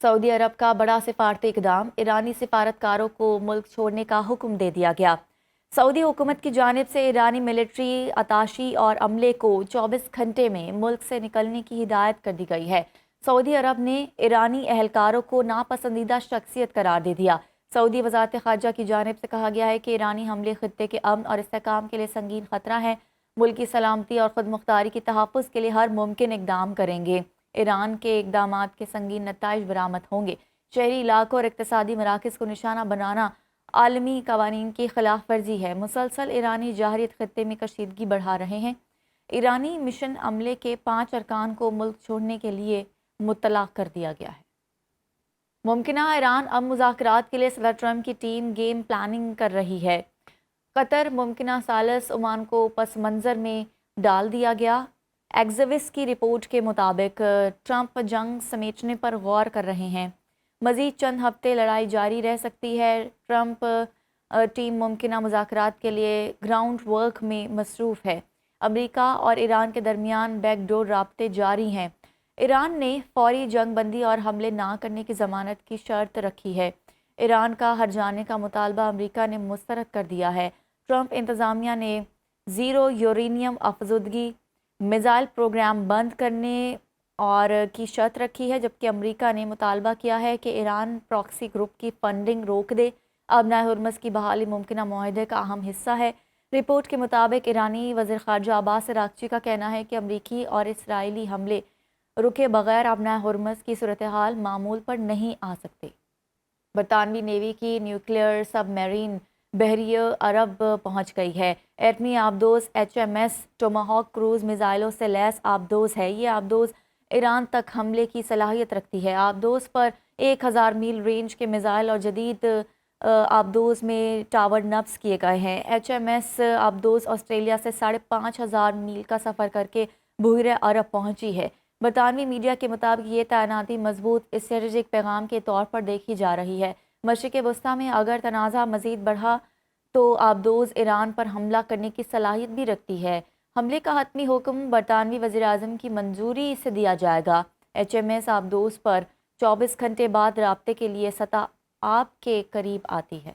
سعودی عرب کا بڑا سفارتی اقدام، ایرانی سفارتکاروں کو ملک چھوڑنے کا حکم دے دیا گیا۔ سعودی حکومت کی جانب سے ایرانی ملٹری اتاشی اور عملے کو 24 گھنٹے میں ملک سے نکلنے کی ہدایت کر دی گئی ہے۔ سعودی عرب نے ایرانی اہلکاروں کو ناپسندیدہ شخصیت قرار دے دیا۔ سعودی وزارت خارجہ کی جانب سے کہا گیا ہے کہ ایرانی حملے خطے کے امن اور استحکام کے لیے سنگین خطرہ ہیں، ملک کی سلامتی اور خود مختاری کے تحفظ کے لیے ہر ممکن اقدام کریں گے۔ ایران کے اقدامات کے سنگین نتائج برآمد ہوں گے۔ شہری علاقوں اور اقتصادی مراکز کو نشانہ بنانا عالمی قوانین کی خلاف ورزی ہے۔ مسلسل ایرانی جارحیت خطے میں کشیدگی بڑھا رہے ہیں۔ ایرانی مشن عملے کے 5 ارکان کو ملک چھوڑنے کے لیے مطلع کر دیا گیا ہے۔ ممکنہ ایران اب مذاکرات کے لیے صدر ٹرمپ کی ٹیم گیم پلاننگ کر رہی ہے۔ قطر ممکنہ ثالث عمان کو پس منظر میں ڈال دیا گیا۔ ایگزیوس کی رپورٹ کے مطابق ٹرمپ جنگ سمیٹنے پر غور کر رہے ہیں۔ مزید چند ہفتے لڑائی جاری رہ سکتی ہے۔ ٹرمپ ٹیم ممکنہ مذاکرات کے لیے گراؤنڈ ورک میں مصروف ہے۔ امریکہ اور ایران کے درمیان بیک ڈور رابطے جاری ہیں۔ ایران نے فوری جنگ بندی اور حملے نہ کرنے کی ضمانت کی شرط رکھی ہے۔ ایران کا ہٹ جانے کا مطالبہ امریکہ نے مسترد کر دیا ہے۔ ٹرمپ انتظامیہ نے زیرو یورینیم افزودگی میزائل پروگرام بند کرنے اور کی شرط رکھی ہے، جبکہ امریکہ نے مطالبہ کیا ہے کہ ایران پراکسی گروپ کی فنڈنگ روک دے۔ آبنائے ہرمز کی بحالی ممکنہ معاہدے کا اہم حصہ ہے۔ رپورٹ کے مطابق ایرانی وزیر خارجہ عباس اراغچی کا کہنا ہے کہ امریکی اور اسرائیلی حملے رکے بغیر آبنائے ہرمز کی صورتحال معمول پر نہیں آ سکتے۔ برطانوی نیوی کی نیوکلیئر سب میرین بحریہ عرب پہنچ گئی ہے۔ ایٹمی آبدوز HMS ٹوماہاک کروز میزائلوں سے لیس آبدوز ہے۔ یہ آبدوز ایران تک حملے کی صلاحیت رکھتی ہے۔ آبدوز پر 1000 میل رینج کے میزائل اور جدید آبدوز میں ٹاور نصب کیے گئے ہیں۔ HMS آبدوز آسٹریلیا سے 5500 میل کا سفر کر کے بحیرہ عرب پہنچی ہے۔ برطانوی میڈیا کے مطابق یہ تعیناتی مضبوط اسٹریٹجک پیغام کے طور پر دیکھی جا رہی ہے۔ مشرق وسطیٰ میں اگر تنازع مزید بڑھا تو آبدوز ایران پر حملہ کرنے کی صلاحیت بھی رکھتی ہے۔ حملے کا حتمی حکم برطانوی وزیراعظم کی منظوری سے دیا جائے گا۔ HMS آبدوز پر 24 گھنٹے بعد رابطے کے لیے سطح آپ کے قریب آتی ہے۔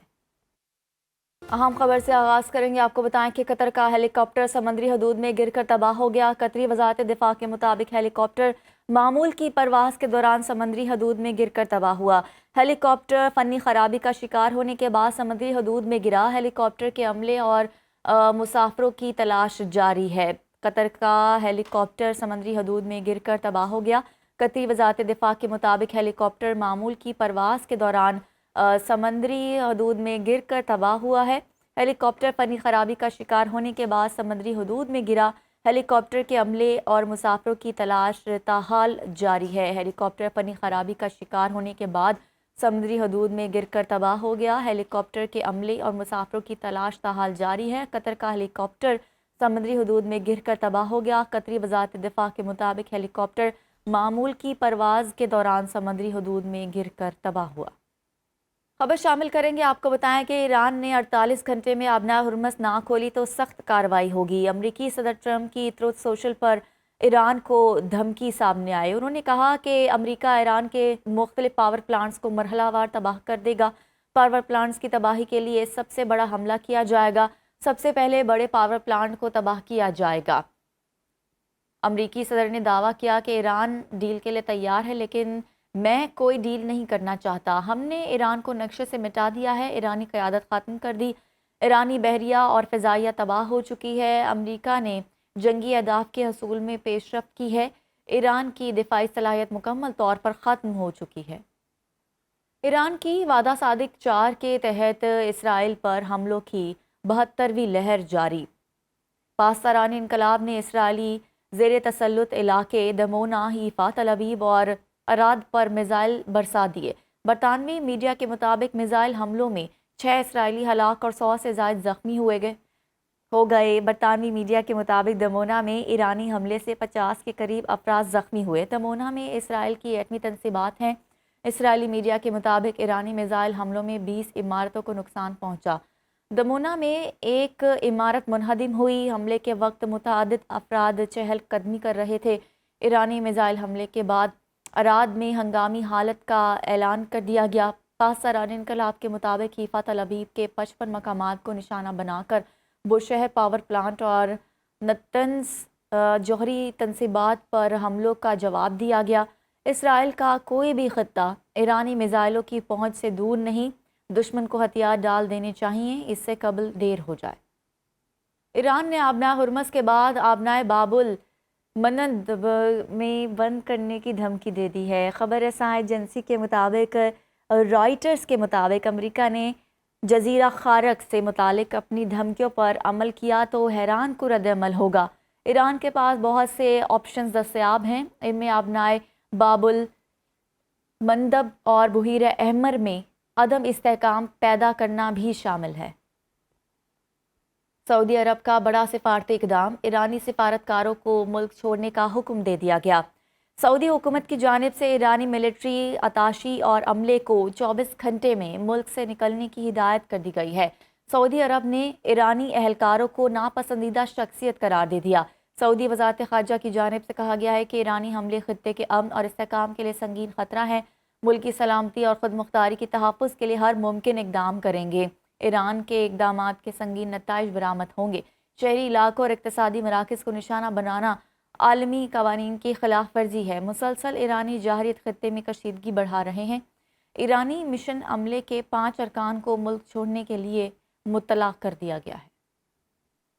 اہم خبر سے آغاز کریں گے۔ آپ کو بتائیں کہ قطر کا ہیلی کاپٹر سمندری حدود میں گر کر تباہ ہو گیا۔ قطری وزارت دفاع کے مطابق ہیلی کاپٹر معمول کی پرواز کے دوران سمندری حدود میں گر کر تباہ ہوا۔ ہیلی کاپٹر فنی خرابی کا شکار ہونے کے بعد سمندری حدود میں گرا۔ ہیلی کاپٹر کے عملے اور مسافروں کی تلاش جاری ہے۔ قطر کا ہیلی کاپٹر سمندری حدود میں گر کر تباہ ہو گیا۔ قطری وزارت دفاع کے مطابق ہیلی کاپٹر معمول کی پرواز کے دوران سمندری حدود میں گر کر تباہ ہوا ہے۔ ہیلی کاپٹر فنی خرابی کا شکار ہونے کے بعد سمندری حدود میں گرا۔ ہیلی کاپٹر کے عملے اور مسافروں کی تلاش تاحال جاری ہے۔ ہیلی کاپٹر فنی خرابی کا شکار ہونے کے بعد سمندری حدود میں گر کر تباہ ہو گیا۔ ہیلی کاپٹر کے عملے اور مسافروں کی تلاش تاحال جاری ہے۔ قطر کا ہیلی کاپٹر سمندری حدود میں گر کر تباہ ہو گیا۔ قطری وزارت دفاع کے مطابق ہیلی کاپٹر معمول کی پرواز کے دوران سمندری حدود میں گر کر تباہ ہوا۔ خبر شامل کریں گے۔ آپ کو بتائیں کہ ایران نے 48 گھنٹے میں آبنائے ہرمز نہ کھولی تو سخت کارروائی ہوگی۔ امریکی صدر ٹرمپ کی ٹروتھ سوشل پر ایران کو دھمکی سامنے آئی۔ انہوں نے کہا کہ امریکہ ایران کے مختلف پاور پلانٹس کو مرحلہ وار تباہ کر دے گا۔ پاور پلانٹس کی تباہی کے لیے سب سے بڑا حملہ کیا جائے گا۔ سب سے پہلے بڑے پاور پلانٹ کو تباہ کیا جائے گا۔ امریکی صدر نے دعویٰ کیا کہ ایران ڈیل کے لیے تیار ہے، لیکن میں کوئی ڈیل نہیں کرنا چاہتا۔ ہم نے ایران کو نقشے سے مٹا دیا ہے، ایرانی قیادت ختم کر دی، ایرانی بحریہ اور فضائیہ تباہ ہو چکی ہے۔ امریکہ نے جنگی اہداف کے حصول میں پیش رفت کی ہے۔ ایران کی دفاعی صلاحیت مکمل طور پر ختم ہو چکی ہے۔ ایران کی وعدہ صادق 4 کے تحت اسرائیل پر حملوں کی 72ویں لہر جاری۔ پاسداران انقلاب نے اسرائیلی زیر تسلط علاقے دمونہ، حیفا، تل ابیب اور اراد پر میزائل برسا دیے۔ برطانوی میڈیا کے مطابق میزائل حملوں میں 6 اسرائیلی ہلاک اور 100 سے زائد زخمی ہو گئے۔ برطانوی میڈیا کے مطابق دمونہ میں ایرانی حملے سے 50 کے قریب افراد زخمی ہوئے۔ دمونہ میں اسرائیل کی ایٹمی تنصیبات ہیں۔ اسرائیلی میڈیا کے مطابق ایرانی میزائل حملوں میں 20 عمارتوں کو نقصان پہنچا۔ دمونہ میں ایک عمارت منہدم ہوئی۔ حملے کے وقت متعدد افراد چہل قدمی کر رہے تھے۔ ایرانی میزائل حملے کے بعد اراد میں ہنگامی حالت کا اعلان کر دیا گیا۔ پاسداران انقلاب کے مطابق حیفا تل ابیب کے 55 مقامات کو نشانہ بنا کر بوشہر پاور پلانٹ اور نتنز جوہری تنصیبات پر حملوں کا جواب دیا گیا۔ اسرائیل کا کوئی بھی خطہ ایرانی میزائلوں کی پہنچ سے دور نہیں، دشمن کو ہتھیار ڈال دینے چاہیے، اس سے قبل دیر ہو جائے۔ ایران نے آبنائے ہرمز کے بعد آبنائے باب المندب میں بند کرنے کی دھمکی دے دی ہے۔ خبر رساں ایجنسی کے مطابق رائٹرز کے مطابق امریکہ نے جزیرہ خارق سے متعلق اپنی دھمکیوں پر عمل کیا تو حیران کن رد عمل ہوگا۔ ایران کے پاس بہت سے آپشنز دستیاب ہیں، ان میں آبنائے باب المندب اور بحیرہ احمر میں عدم استحکام پیدا کرنا بھی شامل ہے۔ سعودی عرب کا بڑا سفارتی اقدام، ایرانی سفارتکاروں کو ملک چھوڑنے کا حکم دے دیا گیا۔ سعودی حکومت کی جانب سے ایرانی ملٹری اتاشی اور عملے کو 24 گھنٹے میں ملک سے نکلنے کی ہدایت کر دی گئی ہے۔ سعودی عرب نے ایرانی اہلکاروں کو ناپسندیدہ شخصیت قرار دے دیا۔ سعودی وزارت خارجہ کی جانب سے کہا گیا ہے کہ ایرانی حملے خطے کے امن اور استحکام کے لیے سنگین خطرہ ہے، ملک کی سلامتی اور خود مختاری کی تحفظ کے لیے ہر ممکن اقدام کریں گے۔ ایران کے اقدامات کے سنگین نتائج برآمد ہوں گے۔ شہری علاقوں اور اقتصادی مراکز کو نشانہ بنانا عالمی قوانین کی خلاف ورزی ہے۔ مسلسل ایرانی جارحیت خطے میں کشیدگی بڑھا رہے ہیں۔ ایرانی مشن عملے کے 5 ارکان کو ملک چھوڑنے کے لیے مطلع کر دیا گیا ہے۔